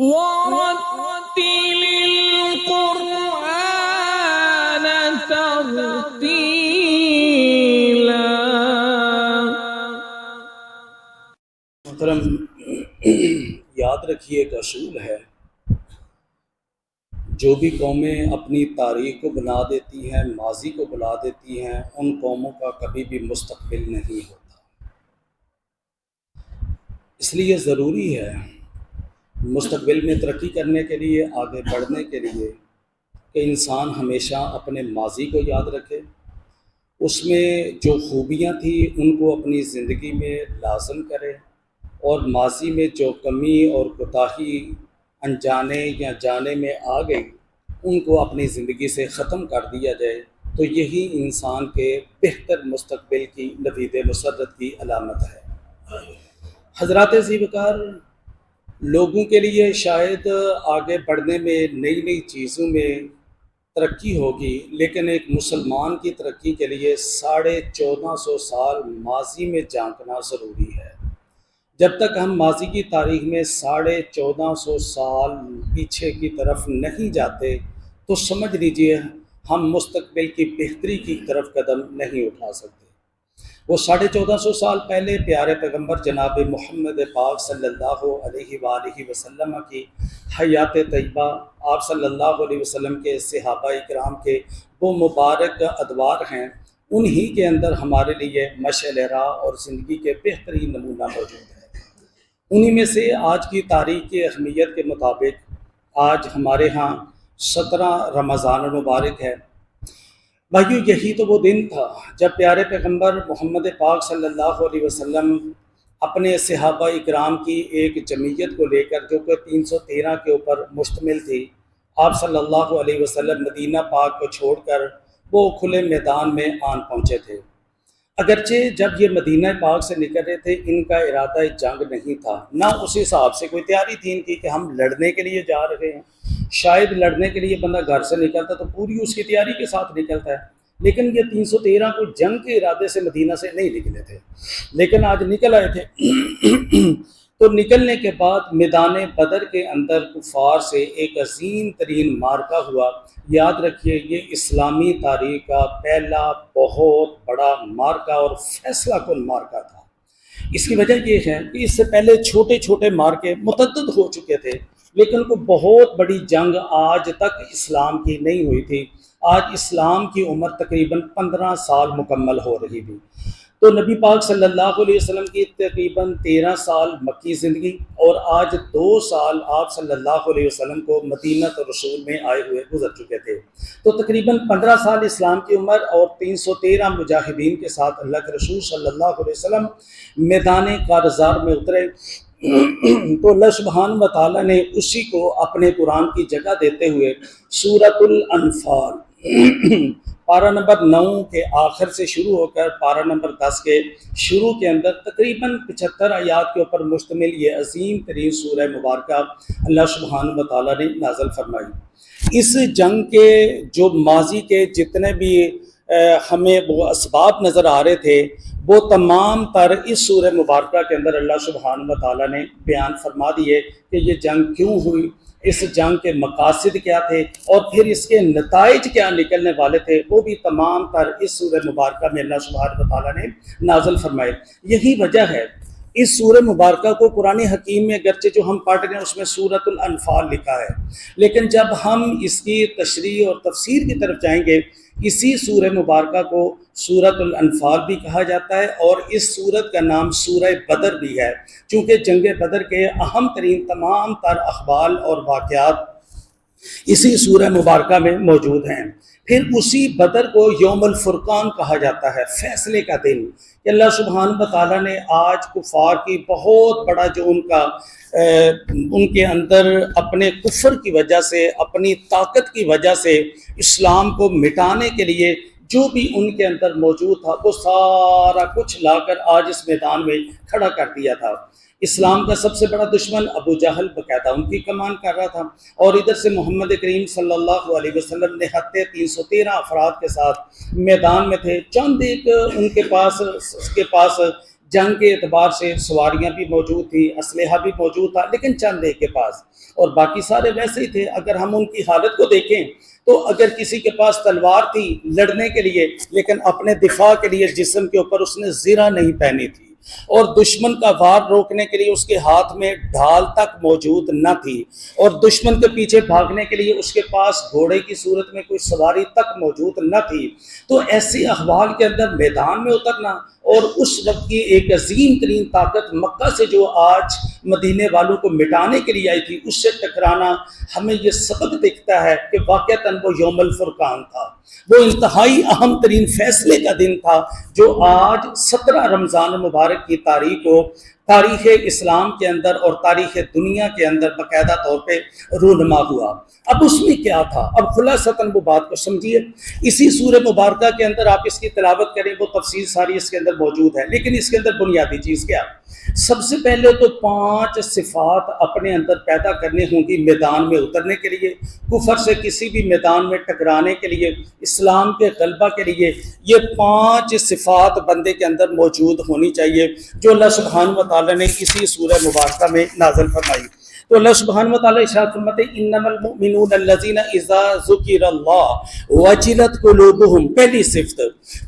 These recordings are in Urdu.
وَرَتِّلِ الْقُرْآنَ تَرْتِيلًا۔ محترم، یاد رکھیے ایک اصول ہے، جو بھی قومیں اپنی تاریخ کو بنا دیتی ہیں، ماضی کو بلا دیتی ہیں، ان قوموں کا کبھی بھی مستقبل نہیں ہوتا۔ اس لیے ضروری ہے مستقبل میں ترقی کرنے کے لیے، آگے بڑھنے کے لیے، کہ انسان ہمیشہ اپنے ماضی کو یاد رکھے، اس میں جو خوبیاں تھیں ان کو اپنی زندگی میں لازم کرے، اور ماضی میں جو کمی اور کوتاہی انجانے یا جانے میں آ گئی ان کو اپنی زندگی سے ختم کر دیا جائے، تو یہی انسان کے بہتر مستقبل کی نوید مسرت کی علامت ہے۔ حضرات ذیوقار، لوگوں کے لیے شاید آگے بڑھنے میں، نئی نئی چیزوں میں ترقی ہوگی، لیکن ایک مسلمان کی ترقی کے لیے 1450 سال ماضی میں جھانکنا ضروری ہے۔ جب تک ہم ماضی کی تاریخ میں 1450 سال پیچھے کی طرف نہیں جاتے تو سمجھ لیجئے ہم مستقبل کی بہتری کی طرف قدم نہیں اٹھا سکتے۔ وہ 1450 سال پہلے پیارے پیغمبر جناب محمد پاک صلی اللہ علیہ وآلہ وسلم کی حیات طیبہ، آپ صلی اللہ علیہ وسلم کے صحابہ اکرام کے وہ مبارک ادوار ہیں، انہی کے اندر ہمارے لیے مشعل راہ اور زندگی کے بہترین نمونہ موجود ہے۔ انہی میں سے آج کی تاریخ کی اہمیت کے مطابق آج ہمارے ہاں 17 رمضان المبارک ہے۔ بھائیو، یہی تو وہ دن تھا جب پیارے پیغمبر محمد پاک صلی اللہ علیہ وسلم اپنے صحابہ اکرام کی ایک جمعیت کو لے کر، جو کہ 313 کے اوپر مشتمل تھی، آپ صلی اللہ علیہ وسلم مدینہ پاک کو چھوڑ کر وہ کھلے میدان میں آن پہنچے تھے۔ اگرچہ جب یہ مدینہ پاک سے نکل رہے تھے ان کا ارادہ جنگ نہیں تھا، نہ اس حساب سے کوئی تیاری تھی ان کی کہ ہم لڑنے کے لیے جا رہے ہیں۔ شاید لڑنے کے لیے بندہ گھر سے نکلتا تو پوری اس کی تیاری کے ساتھ نکلتا ہے، لیکن یہ 313 کو جنگ کے ارادے سے مدینہ سے نہیں نکلے تھے، لیکن آج نکل آئے تھے۔ تو نکلنے کے بعد میدان بدر کے اندر کفار سے ایک عظیم ترین معرکہ ہوا۔ یاد رکھیے، یہ اسلامی تاریخ کا پہلا بہت بڑا معرکہ اور فیصلہ کن معرکہ تھا۔ اس کی وجہ یہ ہے کہ اس سے پہلے چھوٹے چھوٹے معرکے متعدد ہو چکے تھے، لیکن کوئی بہت بڑی جنگ آج تک اسلام کی نہیں ہوئی تھی۔ آج اسلام کی عمر تقریباً 15 سال مکمل ہو رہی تھی۔ تو نبی پاک صلی اللہ علیہ وسلم کی تقریباً 13 سال مکی زندگی، اور آج 2 سال آپ صلی اللہ علیہ وسلم کو مدینہ رسول میں آئے ہوئے گزر چکے تھے۔ تو تقریباً 15 سال اسلام کی عمر اور 313 مجاہدین کے ساتھ اللہ کے رسول صلی اللہ علیہ وسلم میدان کارزار میں اترے۔ تو اللہ سبحانہ و تعالیٰ نے اسی کو اپنے قرآن کی جگہ دیتے ہوئے سورۃ الانفال پارہ نمبر 9 کے آخر سے شروع ہو کر پارہ نمبر 10 کے شروع کے اندر تقریباً 75 آیات کے اوپر مشتمل یہ عظیم ترین سورہ مبارکہ اللہ سبحانہ و تعالیٰ نے نازل فرمائی۔ اس جنگ کے جو ماضی کے جتنے بھی ہمیں وہ اسباب نظر آ رہے تھے، وہ تمام تر اس سورہ مبارکہ کے اندر اللہ سبحانہ و تعالیٰ نے بیان فرما دیے کہ یہ جنگ کیوں ہوئی، اس جنگ کے مقاصد کیا تھے، اور پھر اس کے نتائج کیا نکلنے والے تھے، وہ بھی تمام تر اس سورہ مبارکہ میں اللہ سبحانہ و تعالیٰ نے نازل فرمائے۔ یہی وجہ ہے اس سورہ مبارکہ کو قرآن حکیم میں اگرچہ جو ہم پڑھ رہے ہیں اس میں سورۃ الانفال لکھا ہے، لیکن جب ہم اس کی تشریح اور تفسیر کی طرف جائیں گے، اسی سورہ مبارکہ کو سورۃ الانفال بھی کہا جاتا ہے، اور اس سورت کا نام سورہ بدر بھی ہے، چونکہ جنگ بدر کے اہم ترین تمام تر اخبار اور واقعات اسی سورہ مبارکہ میں موجود ہیں۔ پھر اسی بدر کو یوم الفرقان کہا جاتا ہے، فیصلے کا دن، کہ اللہ سبحانہ و تعالیٰ نے آج کفار کی بہت بڑا جو ان کے اندر اپنے کفر کی وجہ سے، اپنی طاقت کی وجہ سے اسلام کو مٹانے کے لیے جو بھی ان کے اندر موجود تھا وہ سارا کچھ لا کر آج اس میدان میں کھڑا کر دیا تھا۔ اسلام کا سب سے بڑا دشمن ابو جہل باقاعدہ ان کی کمان کر رہا تھا، اور ادھر سے محمد کریم صلی اللہ علیہ وسلم نے 313 افراد کے ساتھ میدان میں تھے۔ چند ایک ان کے پاس جنگ کے اعتبار سے سواریاں بھی موجود تھیں، اسلحہ بھی موجود تھا، لیکن چند ایک کے پاس، اور باقی سارے ویسے ہی تھے۔ اگر ہم ان کی حالت کو دیکھیں تو اگر کسی کے پاس تلوار تھی لڑنے کے لیے، لیکن اپنے دفاع کے لیے جسم کے اوپر اس نے زرہ نہیں پہنی تھی، اور دشمن کا وار روکنے کے لیے اس کے ہاتھ میں ڈھال تک موجود نہ تھی، اور دشمن کے پیچھے بھاگنے کے لیے اس کے پاس گھوڑے کی صورت میں کوئی سواری تک موجود نہ تھی، تو ایسے احوال کے اندر میدان میں اترنا اور اس وقت کی ایک عظیم ترین طاقت مکہ سے جو آج مدینے والوں کو مٹانے کے لیے آئی تھی، اس سے ٹکرانا، ہمیں یہ سبق دکھتا ہے کہ واقعتاً وہ یوم الفرقان تھا، وہ انتہائی اہم ترین فیصلے کا دن تھا، جو آج 17 رمضان مبارک کی تاریخ کو تاریخ اسلام کے اندر اور تاریخ دنیا کے اندر باقاعدہ طور پہ رونما ہوا۔ اب اس میں کیا تھا؟ اب خلاصتاً وہ بات کو سمجھیے، اسی سورہ مبارکہ کے اندر آپ اس کی تلاوت کریں، وہ تفصیل ساری اس کے اندر موجود ہے، لیکن اس کے اندر بنیادی چیز کیا؟ سب سے پہلے تو 5 صفات اپنے اندر پیدا کرنی ہوں گی میدان میں اترنے کے لیے، کفر سے کسی بھی میدان میں ٹکرانے کے لیے، اسلام کے غلبہ کے لیے۔ یہ 5 صفات بندے کے اندر موجود ہونی چاہیے، جو اللہ سبحانہ و تعالیٰ نے اسی سورہ مبارکہ میں نازل فرمائی۔ تو اللہ سبحانہ و تعالیٰ ارشاد فرماتے ہیں انما المؤمنون الذین اذا ذکر اللہ وجلت قلوبہم، پہلی صفت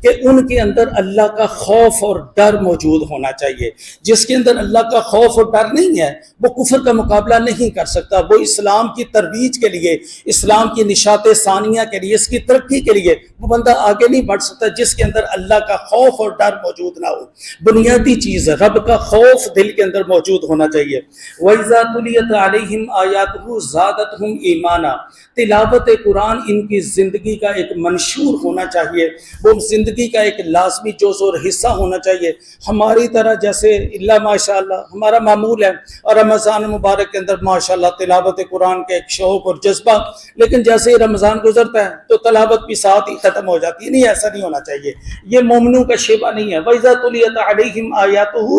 کہ ان کے اندر اللہ کا خوف اور ڈر موجود ہونا چاہیے۔ جس کے اندر اللہ کا خوف اور ڈر نہیں ہے وہ کفر کا مقابلہ نہیں کر سکتا، وہ اسلام کی ترویج کے لیے، اسلام کی نشاط ثانیہ کے لیے، اس کی ترقی کے لیے وہ بندہ آگے نہیں بڑھ سکتا جس کے اندر اللہ کا خوف اور ڈر موجود نہ ہو۔ بنیادی چیز ہے رب کا خوف دل کے اندر موجود ہونا چاہیے۔ وَإِذَا تُلِيَتْ عَلَيْهِمْ آيَاتُهُ زَادَتْهُمْ ایمانا، تلاوت قرآن ان کی زندگی کا ایک منشور ہونا چاہیے، وہ زندگی کا ایک لازمی جزء اور حصہ ہونا چاہیے۔ ہماری طرح جیسے اللہ ماشاءاللہ ہمارا معمول ہے، اور رمضان مبارک کے اندر ماشاءاللہ تلاوت قرآن کا ایک شوق اور جذبہ، لیکن جیسے ہی رمضان گزرتا ہے تو تلاوت بھی ساتھ ہی ختم ہو جاتی ہے۔ نہیں، ایسا نہیں ہونا چاہیے، یہ مومنوں کا شیوا نہیں ہے۔ وَإِذَا تُلِيَتْ عَلَيْهِمْ آيَاتُهُ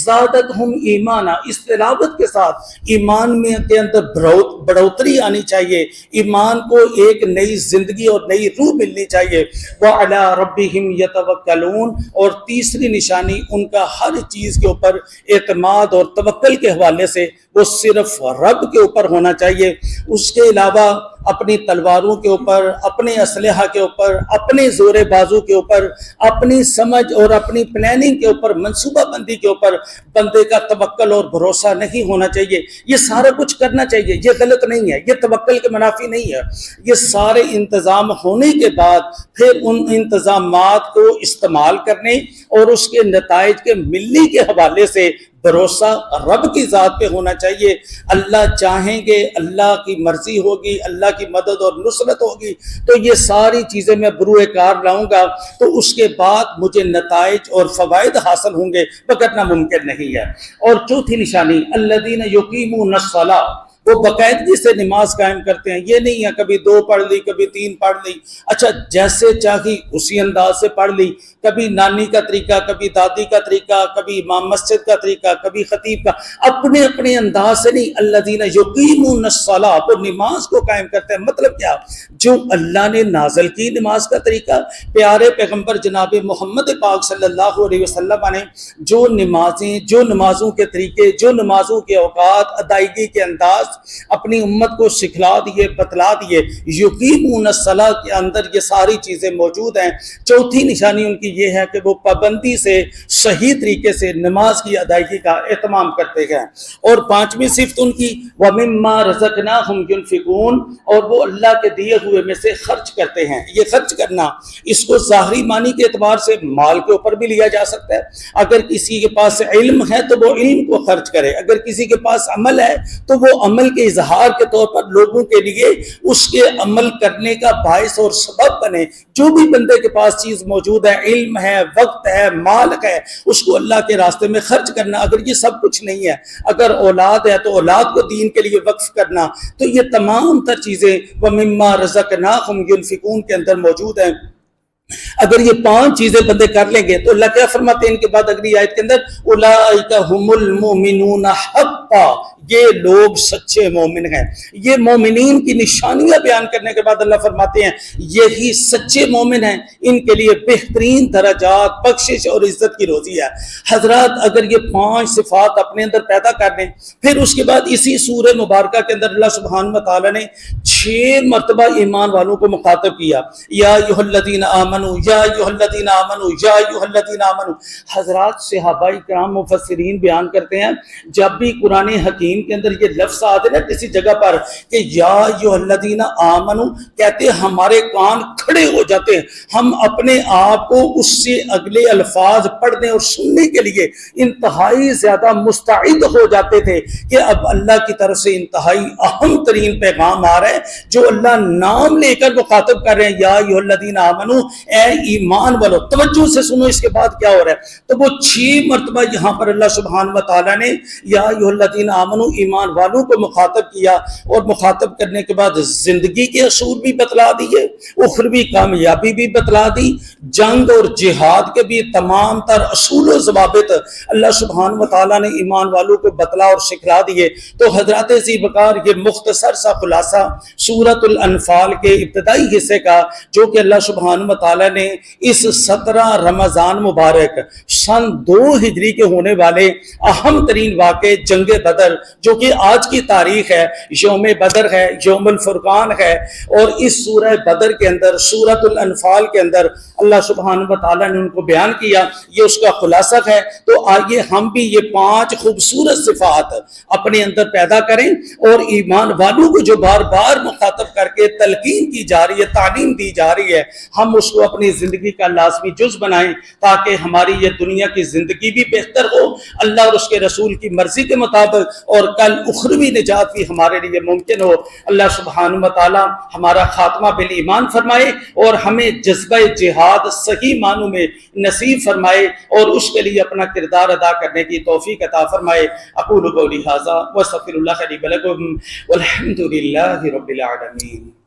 زَادَتْهُمْ ایمانا، اس تلاوت کے ساتھ ایمان میں کے اندر بڑھوتری آنی چاہیے، ایمان کو ایک نئی زندگی اور نئی روح ملنی چاہیے۔ وَعَلَىٰ رَبِّهِمْ يَتَوَكَّلُونَ، اور تیسری نشانی ان کا ہر چیز کے اوپر اعتماد اور توکل کے حوالے سے وہ صرف رب کے اوپر ہونا چاہیے، اس کے علاوہ اپنی تلواروں کے اوپر، اپنے اسلحہ کے اوپر، اپنے زور بازو کے اوپر، اپنی سمجھ اور اپنی پلاننگ کے اوپر، منصوبہ بندی کے اوپر بندے کا توکل اور بھروسہ نہیں ہونا چاہیے۔ یہ سارا کچھ کرنا چاہیے، یہ غلط نہیں ہے، یہ توکل کے منافی نہیں ہے۔ یہ سارے انتظام ہونے کے بعد پھر ان انتظامات کو استعمال کرنے اور اس کے نتائج کے ملنے کے حوالے سے بھروسہ رب کی ذات پہ ہونا چاہیے۔ اللہ چاہیں گے، اللہ کی مرضی ہوگی، اللہ کی مدد اور نصرت ہوگی تو یہ ساری چیزیں میں بروئے کار لاؤں گا، تو اس کے بعد مجھے نتائج اور فوائد حاصل ہوں گے، وگرنہ ممکن نہیں ہے۔ اور چوتھی نشانی الذین یقیمون الصلاۃ، وہ باقاعدگی سے نماز قائم کرتے ہیں، یہ نہیں ہے کبھی 2 پڑھ لی، کبھی 3 پڑھ لی، اچھا جیسے چاہی اسی انداز سے پڑھ لی، کبھی نانی کا طریقہ، کبھی دادی کا طریقہ، کبھی امام مسجد کا طریقہ، کبھی خطیب کا، اپنے اپنے انداز سے نہیں۔ الذین یقیمون الصلاۃ، وہ نماز کو قائم کرتے ہیں۔ مطلب کیا؟ جو اللہ نے نازل کی نماز کا طریقہ، پیارے پیغمبر جناب محمد پاک صلی اللہ علیہ وسلم نے جو نمازیں، جو نمازوں کے طریقے، جو نمازوں کے اوقات، ادائیگی کے انداز اپنی امت کو سکھلا دیے، بتلا دیے، یقیمون الصلاۃ کے اندر یہ ساری چیزیں موجود ہیں۔ چوتھی نشانی ان کی یہ ہے کہ وہ پابندی سے صحیح طریقے سے نماز کی ادائیگی کا اہتمام کرتے ہیں۔ اور 5ویں صفت ان کی وَمِمَّا رَزَقْنَاهُمْ يُنْفِقُونَ، اور وہ اللہ کے دیے ہوئے میں سے خرچ کرتے ہیں۔ یہ خرچ کرنا، اس کو ظاہری معنی کے اعتبار سے مال کے اوپر بھی لیا جا سکتا ہے۔ اگر کسی کے پاس علم ہے تو وہ علم کو خرچ کرے، اگر کسی کے پاس عمل ہے تو وہ عمل کے اظہار کے طور پر لوگوں کے لیے اس کے عمل کرنے کا باعث اور سبب بنے۔ جو بھی بندے کے پاس چیز موجود ہے، علم ہے، وقت ہے، مال ہے، اس کو اللہ کے راستے میں خرچ کرنا۔ اگر یہ سب کچھ نہیں ہے، اگر اولاد ہے تو اولاد کو دین کے لیے وقف کرنا، تو یہ تمام تر چیزیں وَمِمَّا رَزَقْنَاهُمْ يُنْفِقُونَ کے اندر موجود ہیں۔ اگر یہ 5 چیزیں بندے کر لیں گے تو اللہ کیا فرماتے ہیں ان کے بعد اگلی آیت کے اندر اولئک هم المؤمنون حقا، یہ لوگ سچے مومن ہیں۔ یہ مومنین کی نشانیاں بیان کرنے کے بعد اللہ فرماتے ہیں یہی سچے مومن ہیں، ان کے لیے بہترین درجات، بخشش اور عزت کی روزی ہے۔ حضرات اگر یہ 5 صفات اپنے اندر پیدا کر لیں، پھر اس کے بعد اسی سورہ مبارکہ کے اندر اللہ سبحانہ وتعالی نے 6 مرتبہ ایمان والوں کو مخاطب کیا، یا ایھا الذین آمنوا، یا ایھا الذین آمنوا، یا ایھا الذین آمنوا۔ حضرات صحابہ کرام مفسرین بیان کرتے ہیں جب بھی قرآن حکیم کے اندر یہ لفظ آتے نا کسی جگہ پر کہ یا ایھا الذین آمنوا، کہتے ہیں ہمارے کان کھڑے ہو جاتے ہیں، ہم اپنے آپ کو اس سے اگلے الفاظ پڑھنے اور سننے کے لیے انتہائی زیادہ مستعد ہو جاتے تھے کہ اب اللہ کی طرف سے انتہائی اہم ترین پیغام آ رہا ہے جو اللہ نام لے کر مخاطب کر رہے ہیں، یا ایھا الذین آمنوا، اے ایمان والو۔ توجہ سے سنو اس کے بعد کیا ہو رہا ہے، تو وہ 6 مرتبہ یہاں پر اللہ سبحانہ وتعالی نے یا ایھا الذین آمنوا ایمان والوں کو مخاطب کیا، اور مخاطب کرنے کے بعد زندگی کے اصول بھی بتلا دیے، اخروی کامیابی بھی بتلا دی، جنگ اور جہاد کے بھی تمام تر اصول و ضوابط اللہ سبحانہ وتعالی نے ایمان والوں کو بتلا اور سکھلا دیے۔ تو حضرات ذی وقار یہ مختصر سا خلاصہ سورۃ الانفال کے ابتدائی حصے کا جو کہ اللہ سبحانہ وتعالی نے اس 17 رمضان مبارک سن 2 ہجری کے ہونے والے اہم ترین واقعے جنگ بدر، جو کہ آج کی تاریخ ہے، یوم بدر ہے، یوم الفرقان ہے، اور اس سورہ بدر کے اندر سورۃ الانفال کے اندر اللہ سبحانہ وتعالی نے ان کو بیان کیا، یہ اس کا خلاصہ ہے۔ تو آئیے ہم بھی یہ 5 خوبصورت صفات اپنے اندر پیدا کریں، اور ایمان والوں کو جو بار بار مخاطب کر کے تلقین کی جا رہی ہے، تعلیم دی جا رہی ہے، ہم اس کو اپنی زندگی کا لازمی جز بنائیں تاکہ ہماری یہ دنیا کی زندگی بھی بہتر ہو اللہ اور اس کے رسول کی مرضی کے مطابق، اور کل اخروی نجات بھی ہمارے لیے ممکن ہو۔ اللہ سبحانہ وتعالی ہمارا خاتمہ بالایمان فرمائے اور ہمیں جذبہ جہاد صحیح معنوں میں نصیب فرمائے، اور اس کے لیے اپنا کردار ادا کرنے کی توفیق عطا فرمائے۔ اقول قولی ھذا واستغفر اللہ لی ولکم والحمد للہ رب العالمین۔